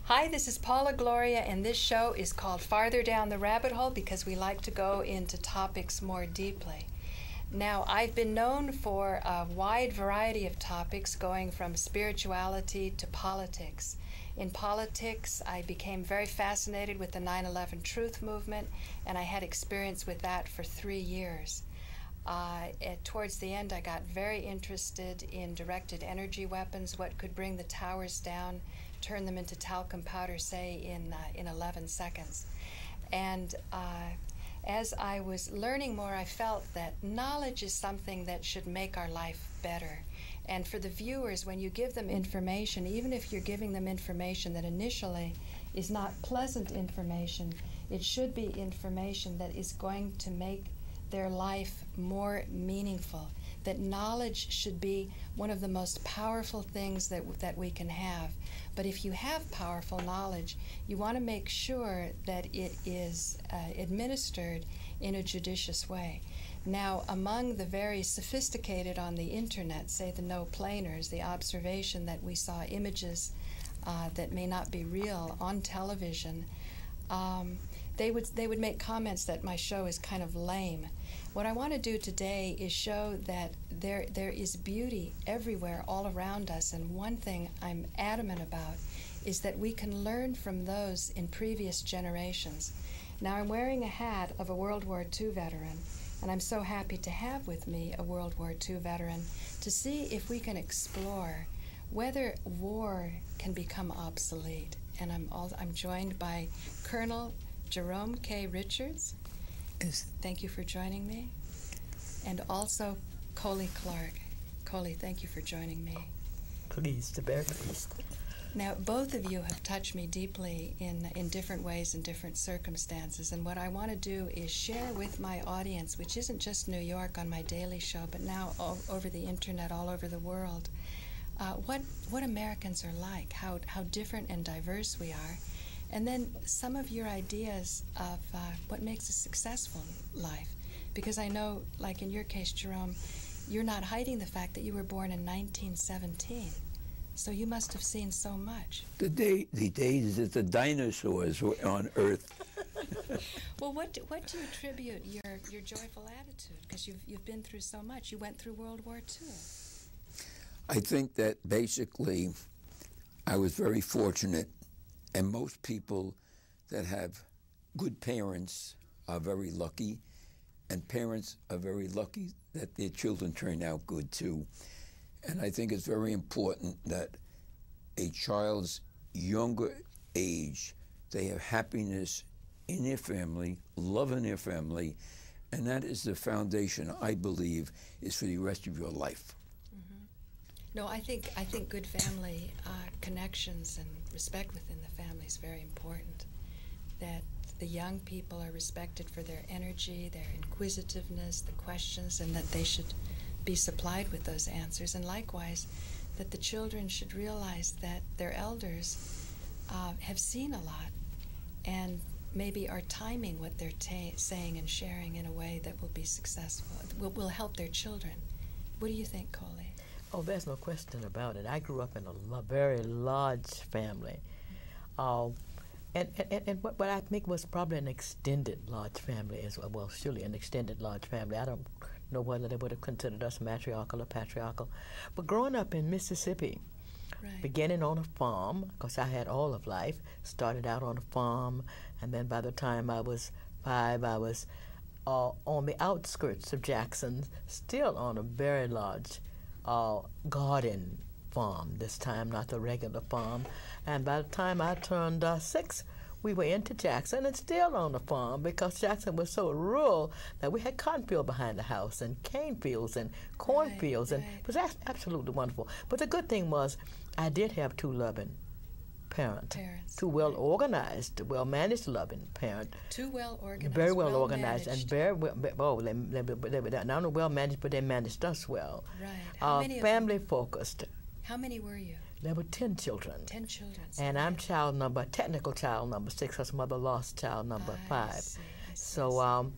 Hi, this is Paula, Gloria, and this show is called Farther Down the Rabbit Hole because we like to go into topics more deeply. Now, I've been known for a wide variety of topics going from spirituality to politics. In politics, I became very fascinated with the 9/11 Truth Movement, and I had experience with that for 3 years. Towards the end, I got very interested in directed energy weapons, what could bring the towers down, turn them into talcum powder, say, in 11 seconds. And as I was learning more, I felt that knowledge is something that should make our life better. And for the viewers, when you give them information, even if you're giving them information that initially is not pleasant information, it should be information that is going to make their life more meaningful. That knowledge should be one of the most powerful things that we can have. But if you have powerful knowledge, you want to make sure that it is administered in a judicious way. Now, among the very sophisticated on the internet, say the no-planers, the observation that we saw images that may not be real on television, they would make comments that my show is kind of lame. What I want to do today is show that there is beauty everywhere all around us, and one thing I'm adamant about is that we can learn from those in previous generations. Now, I'm wearing a hat of a World War II veteran, and I'm so happy to have with me a World War II veteran to see if we can explore whether war can become obsolete. And I'm joined by Colonel Jerome K. Richards. Yes. Thank you for joining me. And also Coli Clark. Coli, thank you for joining me. Pleased, very pleased. Now, both of you have touched me deeply in different ways and different circumstances, and what I want to do is share with my audience, which isn't just New York on my daily show, but now over the internet, all over the world, what Americans are like, how different and diverse we are, and then some of your ideas of what makes a successful life. Because I know, like in your case, Jerome, you're not hiding the fact that you were born in 1917. So you must have seen so much. The days that the dinosaurs were on Earth. Well, what do you attribute your joyful attitude? Because you've been through so much. You went through World War II. I think that basically I was very fortunate, and most people that have good parents are very lucky, and parents are very lucky that their children turn out good too. And I think it's very important that a child's younger age, they have happiness in their family, love in their family, and that is the foundation, I believe, is for the rest of your life. Mm-hmm. No, I think good family connections and respect within the family is very important. That the young people are respected for their energy, their inquisitiveness, the questions, and that they should be supplied with those answers, and likewise that the children should realize that their elders have seen a lot and maybe are timing what they're saying and sharing in a way that will be successful, will help their children. What do you think, Coli? Oh, there's no question about it. I grew up in a very large family. And what I think was probably an extended large family as well. Well, surely an extended large family. I don't know whether they would have considered us matriarchal or patriarchal. But growing up in Mississippi, right, beginning on a farm, because I had all of life, started out on a farm, and then by the time I was 5, I was on the outskirts of Jackson, still on a very large garden farm, this time not the regular farm. And by the time I turned 6, we were into Jackson and still on the farm, because Jackson was so rural that we had cotton field behind the house and cane fields and cornfields, and it was absolutely wonderful. But the good thing was I did have 2 loving parents. 2 well-organized, well-managed loving parents. 2 well-organized, very well-organized, and very well, they were not only well-managed, but they managed us well. Right. How many family-focused. How many were you? There were 10 children. 10 children. And I'm technical child number 6, because mother lost child number 5. I see, so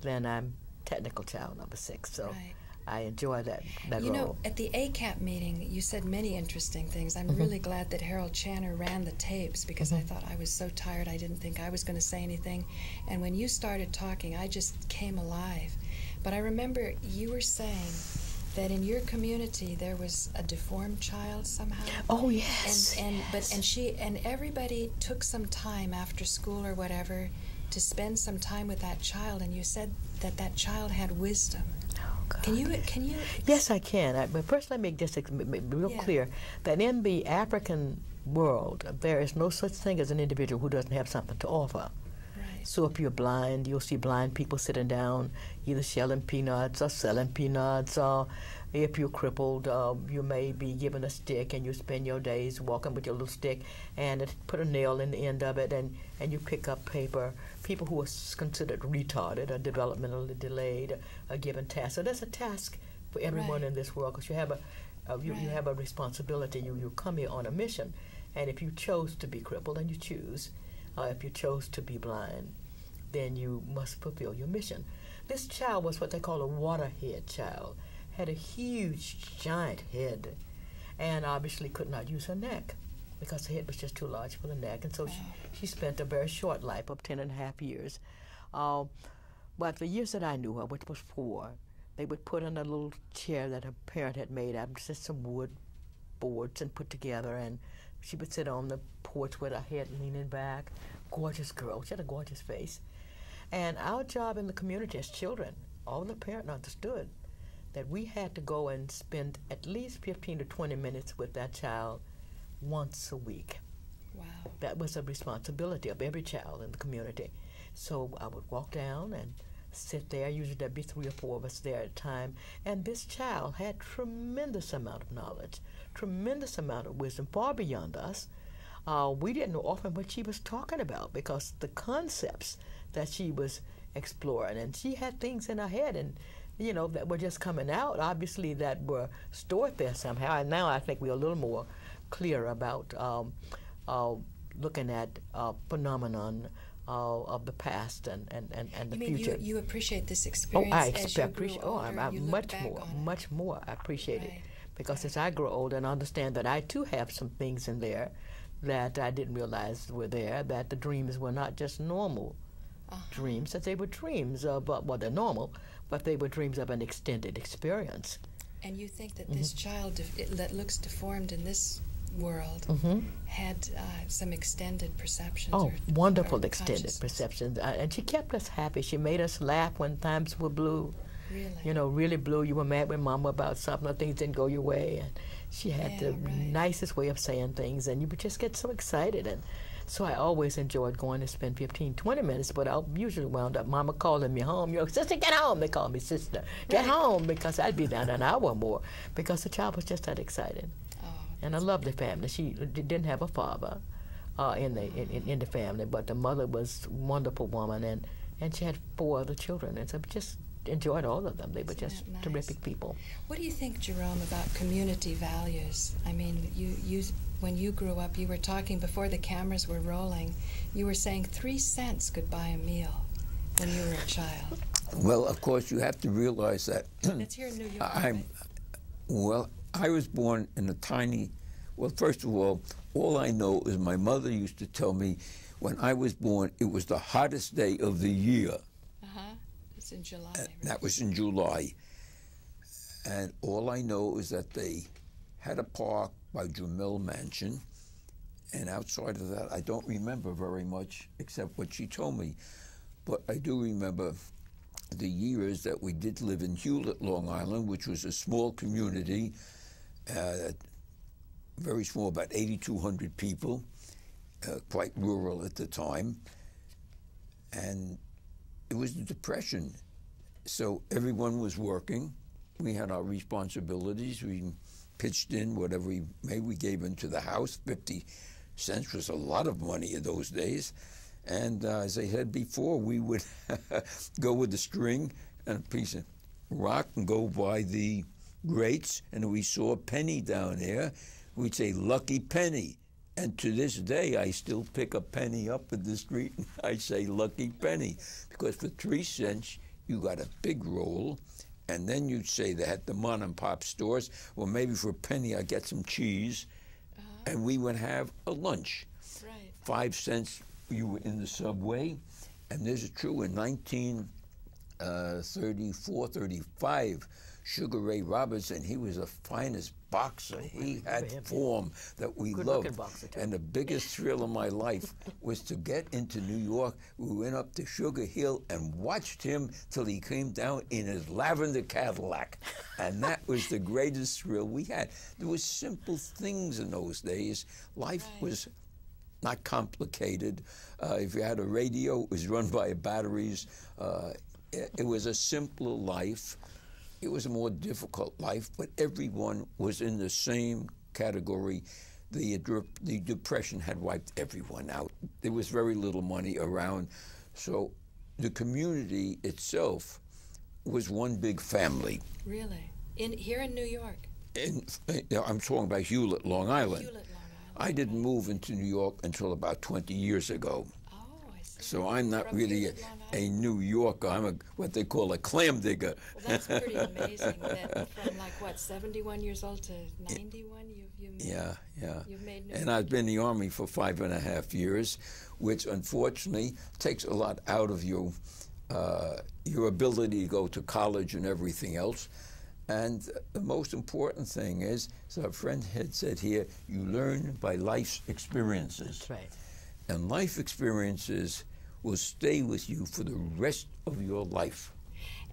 then I'm technical child number 6. So right. I enjoy that You role. know, at the ACAP meeting, you said many interesting things. I'm really glad that Harold Channer ran the tapes, because I thought I was so tired I didn't think I was going to say anything. And when you started talking, I just came alive. But I remember you were saying that in your community there was a deformed child somehow. Oh yes. And everybody took some time after school or whatever to spend some time with that child, and you said that that child had wisdom. Oh, God. Can you? Yes, I can. But first, let me just make real clear that in the African world, there is no such thing as an individual who doesn't have something to offer. Right. So if you're blind, you'll see blind people sitting down, either shelling peanuts or selling peanuts, or if you're crippled, you may be given a stick and you spend your days walking with your little stick and put a nail in the end of it, and you pick up paper. People who are considered retarded or developmentally delayed are given tasks. So there's a task for everyone in this world, because you have you have a responsibility. You come here on a mission, and if you chose to be crippled, and you choose, if you chose to be blind, then you must fulfill your mission. This child was what they call a waterhead child. Had a huge, giant head, and obviously could not use her neck because the head was just too large for the neck, and so she spent a very short life of 10.5 years. But the years that I knew her, which was 4, they would put in a little chair that her parent had made out of just some wood boards and put together, and she would sit on the porch with her head leaning back. Gorgeous girl. She had a gorgeous face. And our job in the community as children, all the parents understood that we had to go and spend at least 15 to 20 minutes with that child once a week. Wow. That was a responsibility of every child in the community. So I would walk down and sit there. Usually there'd be 3 or 4 of us there at a time. And this child had tremendous amount of knowledge, tremendous amount of wisdom, far beyond us. We didn't know often what she was talking about, because the concepts that she was exploring, and she had things in her head, and that were just coming out, obviously, that were stored there somehow. And now I think we're a little more clear about looking at phenomenon of the past and the future. You appreciate this experience as you grew older, I'm much more. I appreciate it, because as I grow older and understand that I too have some things in there that I didn't realize were there, that the dreams were not just normal dreams, that they were dreams of, well, they're normal, but they were dreams of an extended experience. And you think that this child that looks deformed in this world had some extended perceptions? Oh, wonderful extended perceptions. And she kept us happy. She made us laugh when times were blue. Really? Really blue. You were mad with Mama about something, or things didn't go your way. And she had the nicest way of saying things, and you would just get so excited. And so I always enjoyed going to spend 15, 20 minutes, but I usually wound up Mama calling me home. Sister, get home. They called me sister. Get home, because I'd be down an hour or more, because the child was just that excited. And I loved the family. She didn't have a father in the family, but the mother was a wonderful woman, and she had 4 other children, and so just enjoyed all of them. They were just terrific people. What do you think, Jerome, about community values? I mean, you when you grew up, you were talking before the cameras were rolling. You were saying 3 cents could buy a meal when you were a child. Well, of course, you have to realize that. That's here in New York. Well, I was born in a tiny. Well, first of all I know is my mother used to tell me when I was born, it was the hottest day of the year. It's in July. That was in July. And all I know is that they had a park by Jamil Mansion, and outside of that, I don't remember very much except what she told me. But I do remember the years that we did live in Hewlett, Long Island, which was a small community, very small, about 8,200 people, quite rural at the time. And it was the Depression, so everyone was working. We had our responsibilities. We pitched in whatever we made. We gave into the house. 50 cents was a lot of money in those days. And as I said before, we would go with a string and a piece of rock and go by the grates, and we saw a penny down there. We'd say, lucky penny. And to this day, I still pick a penny up in the street and I say lucky penny, because for 3 cents, you got a big roll, And then you'd say they had the mom and pop stores. Well, maybe for a penny I'd get some cheese, and we would have a lunch. Right. 5 cents, you were in the subway. And this is true in 1934, 35. Sugar Ray Robertson, he was the finest boxer. He had form that we loved. And the biggest thrill of my life was to get into New York. We went up to Sugar Hill and watched him till he came down in his lavender Cadillac. And that was the greatest thrill we had. There was simple things in those days. Life was not complicated. If you had a radio, it was run by batteries. It was a simpler life. It was a more difficult life, but everyone was in the same category. The Depression had wiped everyone out. There was very little money around. So the community itself was one big family. Really? Here in New York? I'm talking about Hewlett, Long Island. Hewlett, Long Island. I didn't move into New York until about 20 years ago. Oh, I see. So I'm not From really Hewlett, Long a Island. New Yorker. I'm what they call a clam digger. Well, that's pretty amazing that from like, what, 71 years old to 91, you've made, Yeah. You've made New And York. I've been in the Army for 5.5 years, which unfortunately takes a lot out of your ability to go to college and everything else. And the most important thing is, as our friend had said here, you learn by life's experiences. That's right. And life experiences will stay with you for the rest of your life.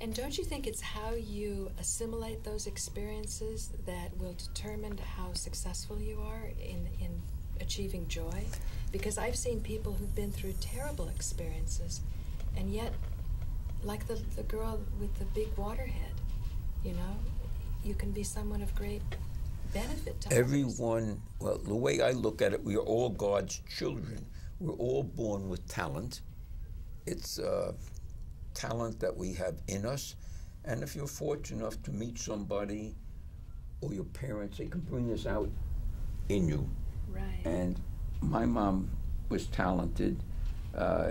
And don't you think it's how you assimilate those experiences that will determine how successful you are in achieving joy? Because I've seen people who've been through terrible experiences, and yet, like the girl with the big waterhead, you know, you can be someone of great benefit to others. Everyone, well, the way I look at it, we are all God's children. We're all born with talent. It's talent that we have in us. And if you're fortunate enough to meet somebody or your parents, they can bring this out in you. Right. And my mom was talented.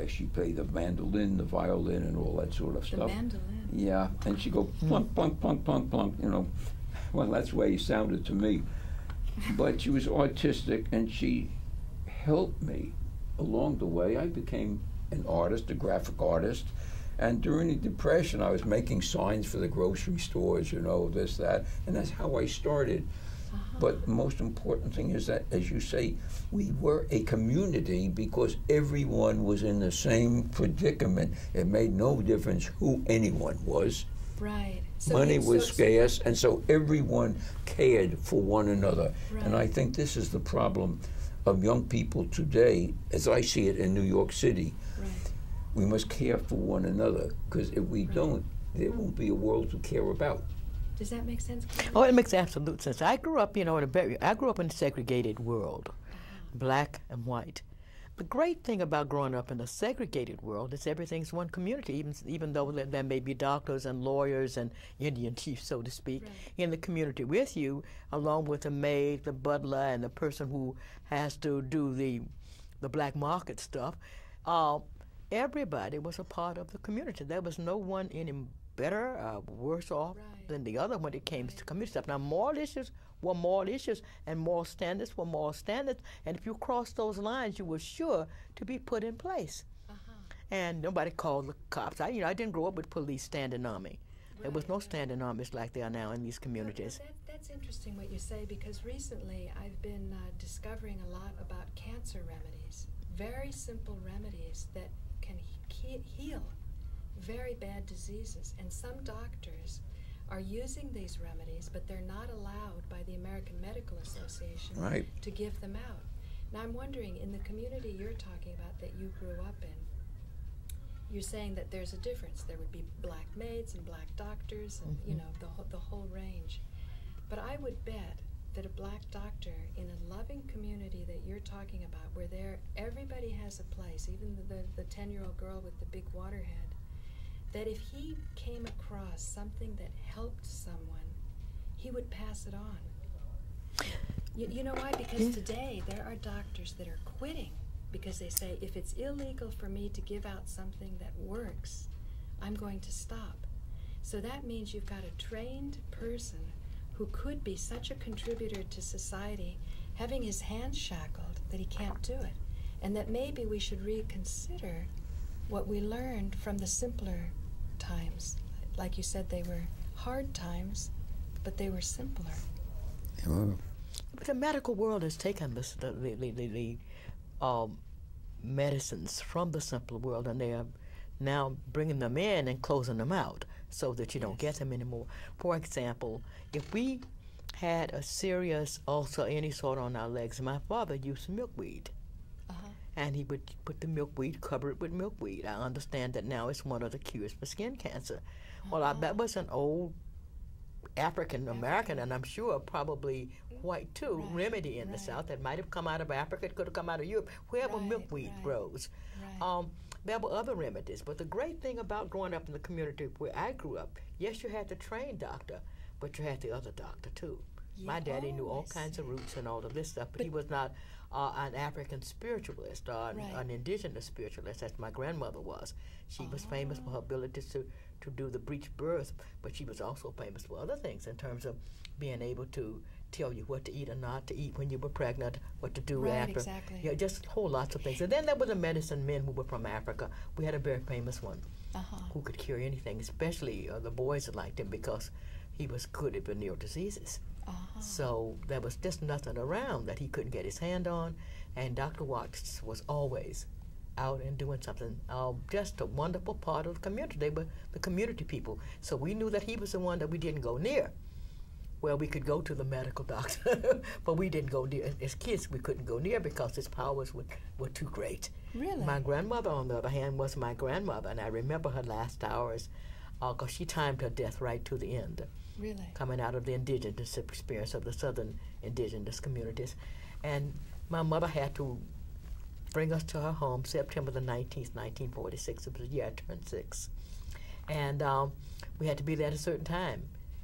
She played the mandolin, the violin, and all that sort of stuff. The mandolin. Yeah, and she'd go plunk, plunk, plunk, plunk, plunk, you know. Well, that's the way it sounded to me. But she was autistic, and she helped me along the way. I became an artist, a graphic artist. And during the Depression, I was making signs for the grocery stores, you know, this, that, and that's how I started. But the most important thing is that, as you say, we were a community because everyone was in the same predicament. It made no difference who anyone was. Right. So Money was scarce, and so everyone cared for one another. Right. And I think this is the problem of young people today, as I see it in New York City. Right. We must care for one another, because if we don't, there won't be a world to care about. Does that make sense? Oh, it makes absolute sense. I grew up, you know, I grew up in a segregated world, black and white. The great thing about growing up in a segregated world is everything's one community, even though there may be doctors and lawyers and Indian chiefs, so to speak, in the community with you, along with the maid, the butler, and the person who has to do the black market stuff. Everybody was a part of the community. There was no one any better, worse off than the other when it came to community stuff. Now, moral issues were moral issues, and moral standards were moral standards. And if you crossed those lines, you were sure to be put in place. And nobody called the cops. I didn't grow up with police standing army. There was no standing armies like there are now in these communities. That's interesting what you say, because recently I've been discovering a lot about cancer remedies. Very simple remedies that can heal very bad diseases. And some doctors are using these remedies, but they're not allowed by the American Medical Association to give them out. Now I'm wondering, in the community you're talking about that you grew up in, you're saying that there's a difference. There would be black maids and black doctors and you know, the whole range. But I would bet that a black doctor in a loving community that you're talking about, where everybody has a place, even the 10-year-old girl with the big waterhead, that if he came across something that helped someone, he would pass it on. You know why? Because today there are doctors that are quitting because they say, if it's illegal for me to give out something that works, I'm going to stop. So that means you've got a trained person who could be such a contributor to society having his hands shackled that he can't do it. And that maybe we should reconsider what we learned from the simpler times. Like you said, they were hard times, but they were simpler. But the medical world has taken the medicines from the simpler world, and they are now bringing them in and closing them out so that you don't get them anymore. For example, if we had a serious ulcer, any sort on our legs, my father used milkweed. And he would put the milkweed, cover it with milkweed. I understand that now it's one of the cures for skin cancer. Well, that was an old African American, and I'm sure probably white too, remedy in the South that might have come out of Africa, it could have come out of Europe, wherever milkweed grows. There were other remedies, but the great thing about growing up in the community where I grew up, yes, you had the trained doctor, but you had the other doctor too. My daddy knew all kinds of roots and all of this stuff, but he was not an African spiritualist or an indigenous spiritualist, as my grandmother was. She was famous for her ability to do the breech birth, but she was also famous for other things in terms of being able to tell you what to eat or not to eat when you were pregnant, what to do after. Exactly. Yeah, just whole lots of things. And then there were the medicine men who were from Africa. We had a very famous one who could cure anything, especially the boys liked him because he was good at venereal diseases. So there was just nothing around that he couldn't get his hand on, and Dr. Watts was always out and doing something. Just a wonderful part of the community. They were the community people. So we knew that he was the one that we didn't go near. Well, we could go to the medical doctor, but we didn't go near. As kids, we couldn't go near because his powers were too great. Really? My grandmother, on the other hand, was my grandmother, and I remember her last hours because she timed her death right to the end. Really? Coming out of the indigenous experience of the southern indigenous communities. And my mother had to bring us to her home September the 19th, 1946. It was the year I turned 6. And we had to be there at a certain time.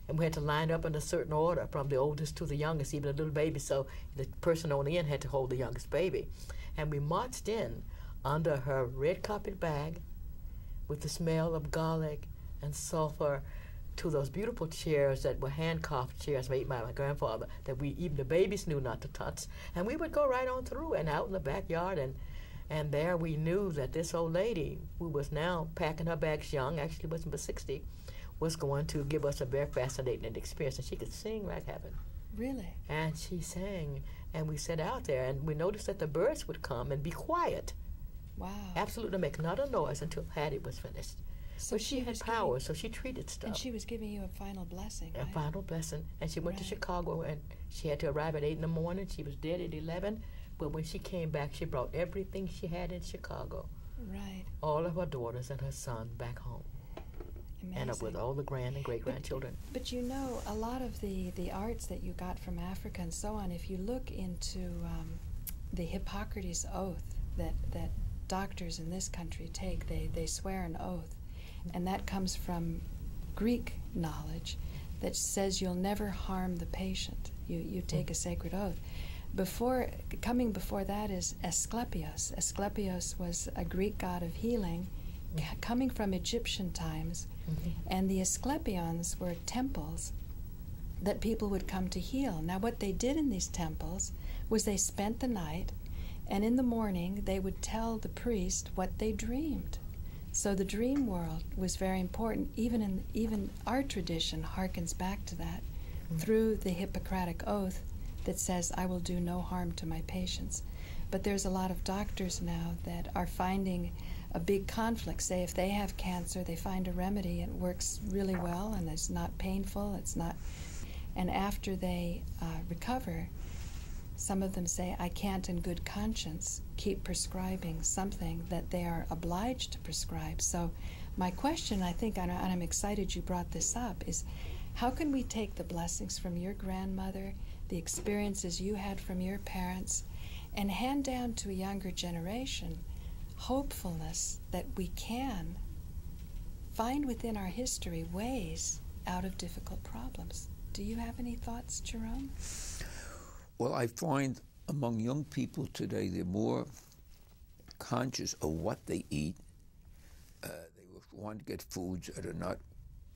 And we had to line up in a certain order from the oldest to the youngest, even a little baby. So the person on the end had to hold the youngest baby. And we marched in under her red carpet bag with the smell of garlic and sulfur to those beautiful chairs that were hand-carved chairs made by my grandfather that even the babies knew not to touch. And we would go right on through and out in the backyard, and there we knew that this old lady, who was now packing her bags young, actually wasn't but 60, was going to give us a very fascinating experience. And she could sing like heaven. Really? And she sang, and we sat out there, and we noticed that the birds would come and be quiet. Wow. Absolutely make not a noise until Hattie was finished. So but she had power, so she treated stuff. And she was giving you a final blessing, A right? final blessing. And she went to Chicago, and she had to arrive at 8 in the morning. She was dead at 11. But when she came back, she brought everything she had in Chicago. Right. All of her daughters and her son back home. Amazing. And with all the grand and great-grandchildren. But you know, a lot of the arts that you got from Africa and so on, if you look into the Hippocratic oath that doctors in this country take, they swear an oath. And that comes from Greek knowledge that says you'll never harm the patient. You take a sacred oath. Coming before that is Asclepios. Asclepios was a Greek god of healing coming from Egyptian times. And the Asclepions were temples that people would come to heal. Now what they did in these temples was they spent the night, and in the morning they would tell the priest what they dreamed. So the dream world was very important. Even our tradition harkens back to that through the Hippocratic oath that says, I will do no harm to my patients. But there's a lot of doctors now that are finding a big conflict. Say if they have cancer, they find a remedy and it works really well and it's not painful, and after they recover, some of them say, I can't in good conscience keep prescribing something that they are obliged to prescribe. So my question, I think, and I'm excited you brought this up, is how can we take the blessings from your grandmother, the experiences you had from your parents, and hand down to a younger generation hopefulness that we can find within our history ways out of difficult problems? Do you have any thoughts, Jerome? Well, I find among young people today, they're more conscious of what they eat. They want to get foods that are not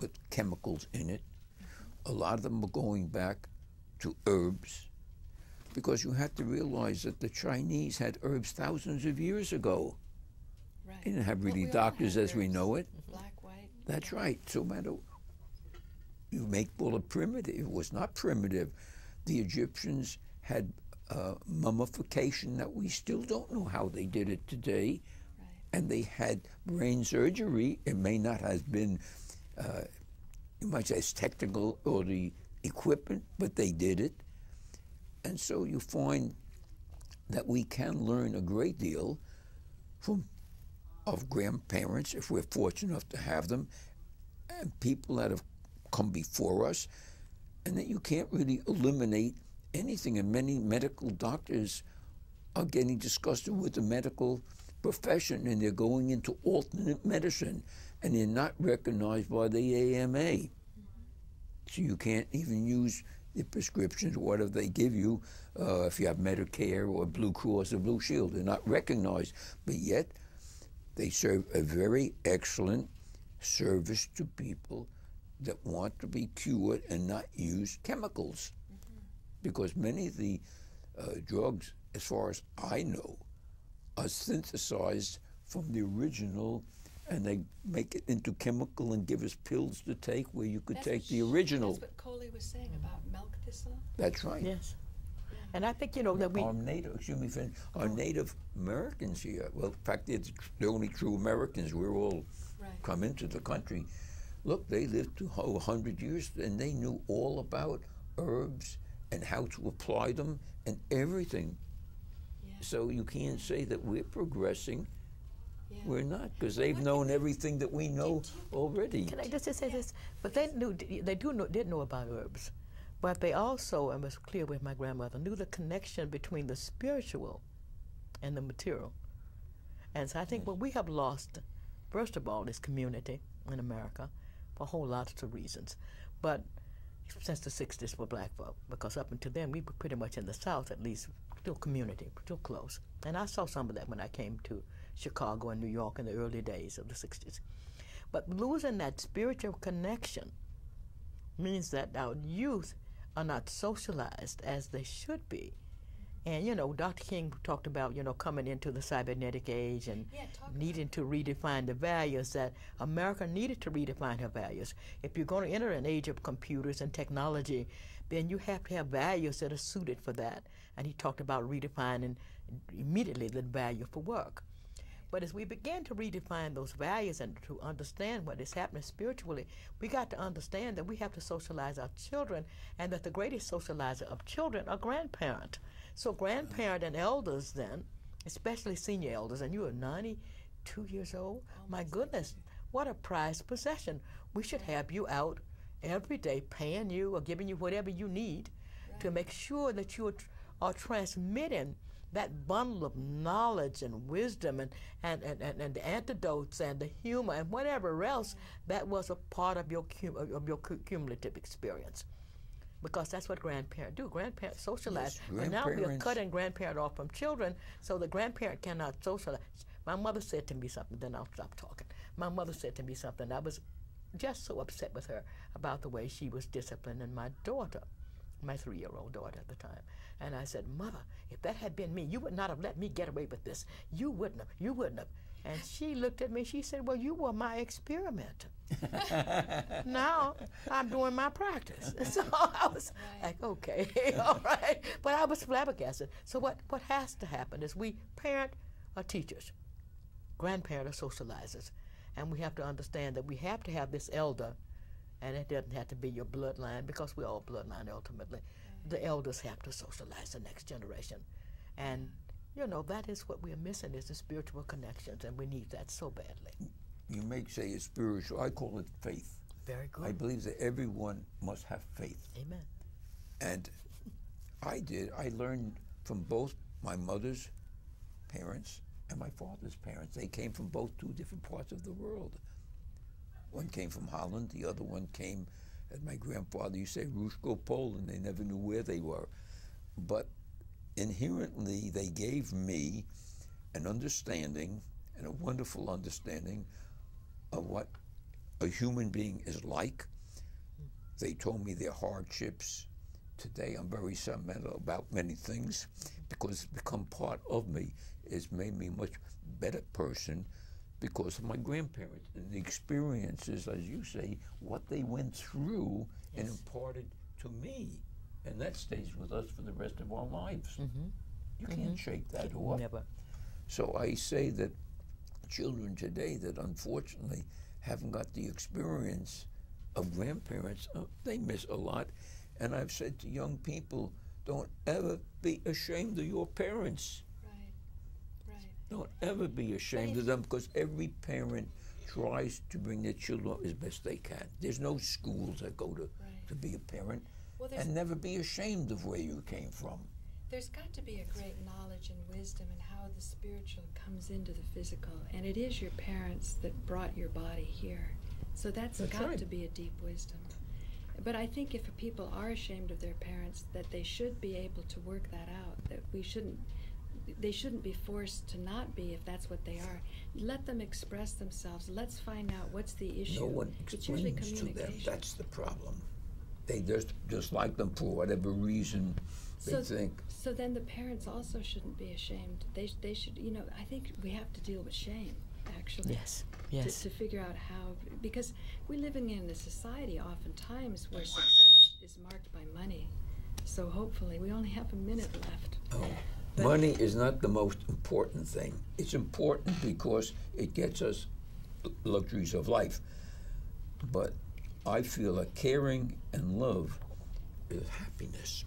with chemicals in it. A lot of them are going back to herbs, because you have to realize that the Chinese had herbs thousands of years ago. Right. They didn't have Well, really we all doctors had as we herbs. know it. Black, white. That's right. So matter you make all the primitive. It was not primitive. The Egyptians had mummification that we still don't know how they did it today. Right. And they had brain surgery. It may not have been much as technical or the equipment, but they did it. And so you find that we can learn a great deal from of grandparents, if we're fortunate enough to have them, and people that have come before us, and that you can't really eliminate anything. And many medical doctors are getting disgusted with the medical profession, and they're going into alternate medicine, and they're not recognized by the AMA. So you can't even use the prescriptions, whatever they give you, if you have Medicare or Blue Cross or Blue Shield. They're not recognized, but yet they serve a very excellent service to people that want to be cured and not use chemicals. Because many of the drugs, as far as I know, are synthesized from the original, and they make it into chemical and give us pills to take where you could take the original. That's what Coli was saying about milk thistle. That's right. Yes. And I think, you know, that we... Our Native Americans here, well, in fact, it's the only true Americans. We're all come into the country. Look, they lived to over 100 years, and they knew all about herbs and how to apply them and everything. Yeah. So you can't say that we're progressing. Yeah. We're not, because they've known everything that we know already. Can I just say this? But they did know about herbs. But they also, and was clear with my grandmother, knew the connection between the spiritual and the material. And so I think what we have lost, first of all, is community in America for a whole lot of reasons. But since the 60s for black folk, because up until then we were pretty much in the South, at least, still community, still close. And I saw some of that when I came to Chicago and New York in the early days of the 60s. But losing that spiritual connection means that our youth are not socialized as they should be. And, you know, Dr. King talked about, you know, coming into the cybernetic age and needing to redefine the values, that America needed to redefine her values. If you're going to enter an age of computers and technology, then you have to have values that are suited for that. And he talked about redefining immediately the value for work. But as we begin to redefine those values and to understand what is happening spiritually, we got to understand that we have to socialize our children, and that the greatest socializer of children are grandparents. So grandparent and elders then, especially senior elders, and you are 92 years old, my goodness, what a prized possession. We should have you out every day paying you or giving you whatever you need to make sure that you are transmitting that bundle of knowledge and wisdom and the antidotes and the humor and whatever else that was a part of your cumulative experience. Because that's what grandparents do. Grandparents socialize. Yes, and now we are cutting grandparent off from children, so the grandparent cannot socialize. My mother said to me something, then I'll stop talking. My mother said to me something. I was just so upset with her about the way she was disciplining my daughter, my 3-year-old daughter at the time. And I said, Mother, if that had been me, you would not have let me get away with this. You wouldn't have. And she looked at me, she said, well, you were my experiment. Now I'm doing my practice. So I was like, okay, all right. But I was flabbergasted. So what has to happen is we parent are teachers, grandparent are socializers. And we have to understand that we have to have this elder, and it doesn't have to be your bloodline, because we're all bloodline ultimately. The elders have to socialize the next generation. And, you know, that is what we're missing, is the spiritual connections, and we need that so badly. You may say it's spiritual. I call it faith. Very good. I believe that everyone must have faith. Amen. And I did. I learned from both my mother's parents and my father's parents. They came from both two different parts of the world. One came from Holland, the other one came, as my grandfather used to say, Rusko, Poland. They never knew where they were. But inherently, they gave me an understanding, and a wonderful understanding, of what a human being is like. They told me their hardships. Today I'm very sentimental about many things because it's become part of me. It's made me a much better person because of my grandparents and the experiences, as you say, what they went through and imparted to me. And that stays with us for the rest of our lives. You can't shake that off. Never. So I say that children today that unfortunately haven't got the experience of grandparents, they miss a lot. And I've said to young people, don't ever be ashamed of your parents. Right. Don't ever be ashamed of them, because every parent tries to bring their children up as best they can. There's no schools that go to be a parent. Well, and never be ashamed of where you came from. There's got to be a great knowledge and wisdom in how the spiritual comes into the physical. And it is your parents that brought your body here. So that's got right. to be a deep wisdom. But I think if people are ashamed of their parents, that they should be able to work that out. That they shouldn't be forced to not be if that's what they are. Let them express themselves. Let's find out what's the issue. No one explains to them. That's the problem. They just like them for whatever reason they think. So then the parents also shouldn't be ashamed. They should, I think we have to deal with shame, actually. Yes. To figure out how, because we're living in a society oftentimes where success is marked by money. So hopefully, we only have a minute left. Oh. Money is not the most important thing. It's important because it gets us luxuries of life. But I feel that caring and love is happiness.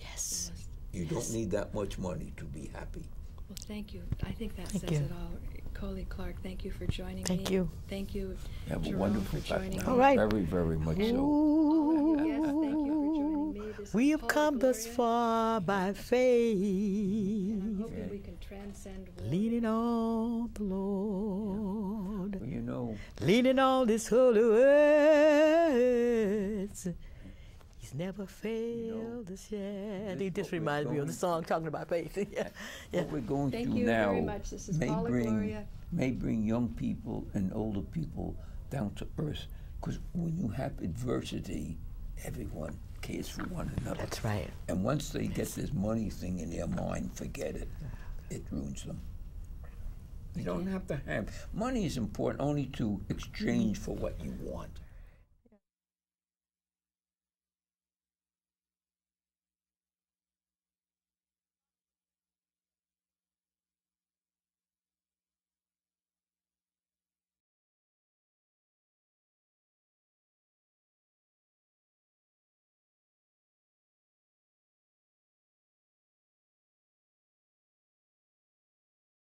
Yes. You don't need that much money to be happy. Well, thank you. I think that says it all. Coli Clark, thank you for joining me. Thank you. Thank you, Have Jerome, a wonderful for joining me. All right. Very, very much so. All of you guests, thank you for joining me. This We is have Paula, come thus Gloria, far by faith, and I'm hoping we can transcend war. leaning on the Lord, Well, leaning on this holy words. He's never failed us yet. This reminds me of the song talking about faith. What we're going Thank through you now very much. This is Paula, Gloria. may bring young people and older people down to earth. Because when you have adversity, everyone cares for one another. That's right. And once they get this money thing in their mind, forget it. It ruins them. You don't have to have. Money is important only to exchange for what you want.